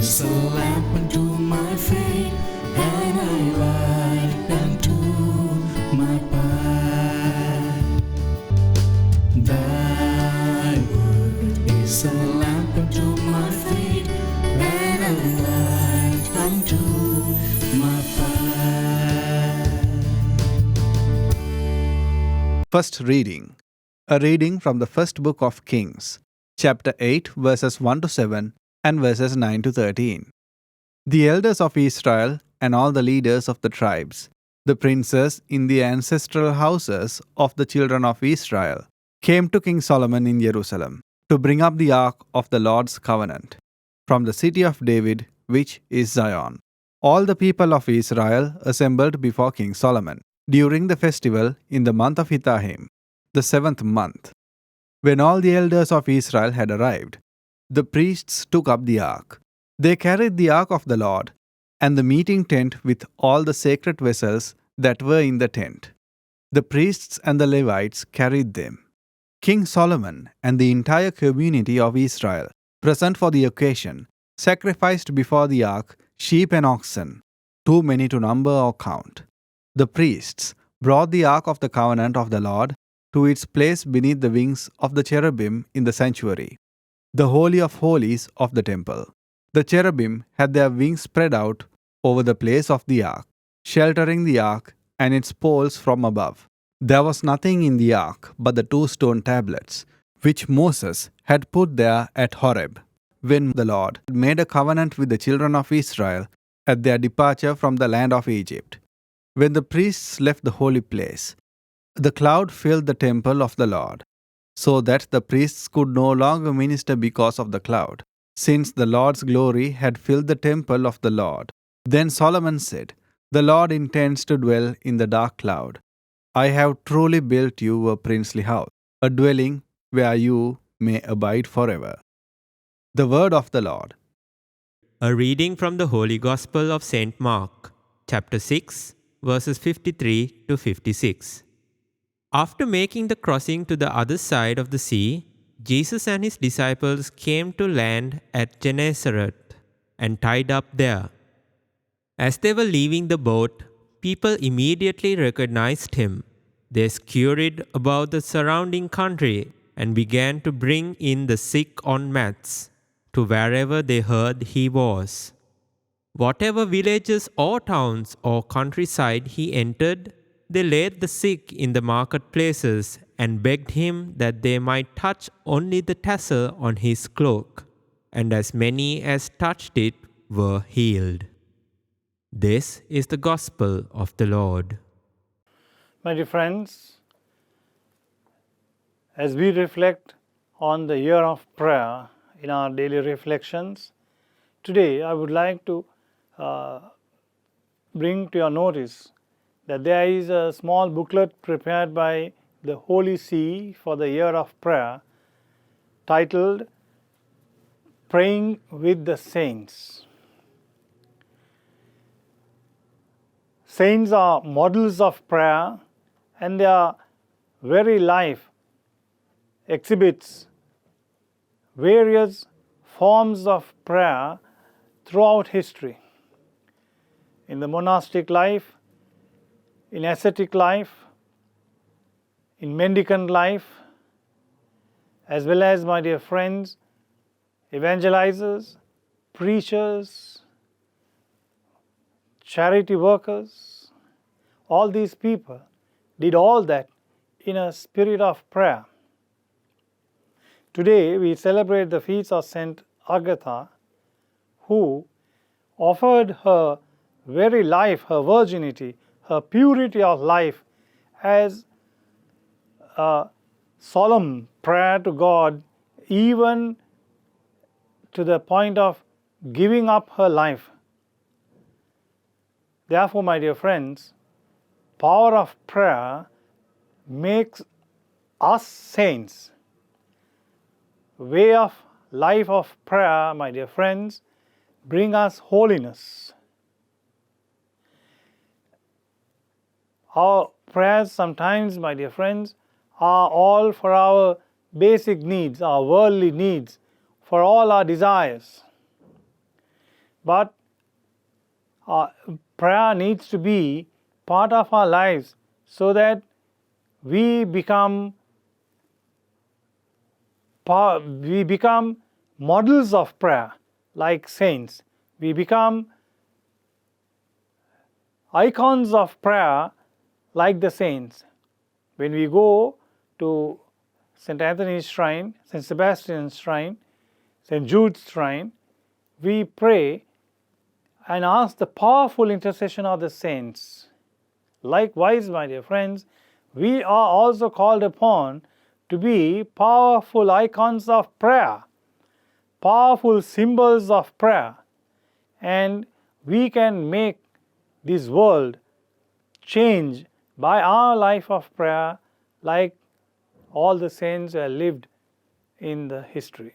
is a lamp unto my feet, and a light unto my path. Thy word is a lamp unto my feet, and a light unto my path. First reading. A reading from the first book of Kings, chapter 8, verses 1 to 7 and verses 9 to 13. The elders of Israel and all the leaders of the tribes, the princes in the ancestral houses of the children of Israel, came to King Solomon in Jerusalem to bring up the ark of the Lord's covenant from the city of David, which is Zion. All the people of Israel assembled before King Solomon during the festival in the month of Ithahim, the 7th month. When all the elders of Israel had arrived, the priests took up the ark. They carried the ark of the Lord and the meeting tent with all the sacred vessels that were in the tent. The priests and the Levites carried them. King Solomon and the entire community of Israel, present for the occasion, sacrificed before the ark sheep and oxen, too many to number or count. The priests brought the ark of the covenant of the Lord to its place beneath the wings of the cherubim in the sanctuary, the Holy of Holies of the temple. The cherubim had their wings spread out over the place of the ark, sheltering the ark and its poles from above. There was nothing in the ark but the 2 stone tablets, which Moses had put there at Horeb, when the Lord made a covenant with the children of Israel at their departure from the land of Egypt. When the priests left the holy place, the cloud filled the temple of the Lord, so that the priests could no longer minister because of the cloud, since the Lord's glory had filled the temple of the Lord. Then Solomon said, "The Lord intends to dwell in the dark cloud. I have truly built you a princely house, a dwelling where you may abide forever." The word of the Lord. A reading from the Holy Gospel of St. Mark, chapter 6, verses 53 to 56. After making the crossing to the other side of the sea, Jesus and his disciples came to land at Gennesaret and tied up there. As they were leaving the boat, people immediately recognized him. They scurried about the surrounding country and began to bring in the sick on mats to wherever they heard he was. Whatever villages or towns or countryside he entered, they laid the sick in the marketplaces and begged him that they might touch only the tassel on his cloak, and as many as touched it were healed. This is the gospel of the Lord. My dear friends, as we reflect on the year of prayer in our daily reflections, today I would like to bring to your notice that there is a small booklet prepared by the Holy See for the year of prayer titled Praying with the Saints. Saints are models of prayer, and their very life exhibits various forms of prayer throughout history. In the monastic life, in ascetic life, in mendicant life, as well as, my dear friends, evangelizers, preachers, charity workers, all these people did all that in a spirit of prayer. Today we celebrate the feast of Saint Agatha, who offered her very life, her virginity, her purity of life as a solemn prayer to God, even to the point of giving up her life. Therefore, my dear friends, power of prayer makes us saints. Way of life of prayer, my dear friends, bring us holiness. Our prayers sometimes, my dear friends, are all for our basic needs, our worldly needs, for all our desires. but prayer needs to be part of our lives so that we become models of prayer like saints. We become icons of prayer like the saints. When we go to St. Anthony's shrine, St. Sebastian's shrine, St. Jude's shrine, we pray and ask the powerful intercession of the saints. Likewise, my dear friends, we are also called upon to be powerful icons of prayer, powerful symbols of prayer, and we can make this world change by our life of prayer like all the saints who have lived in the history.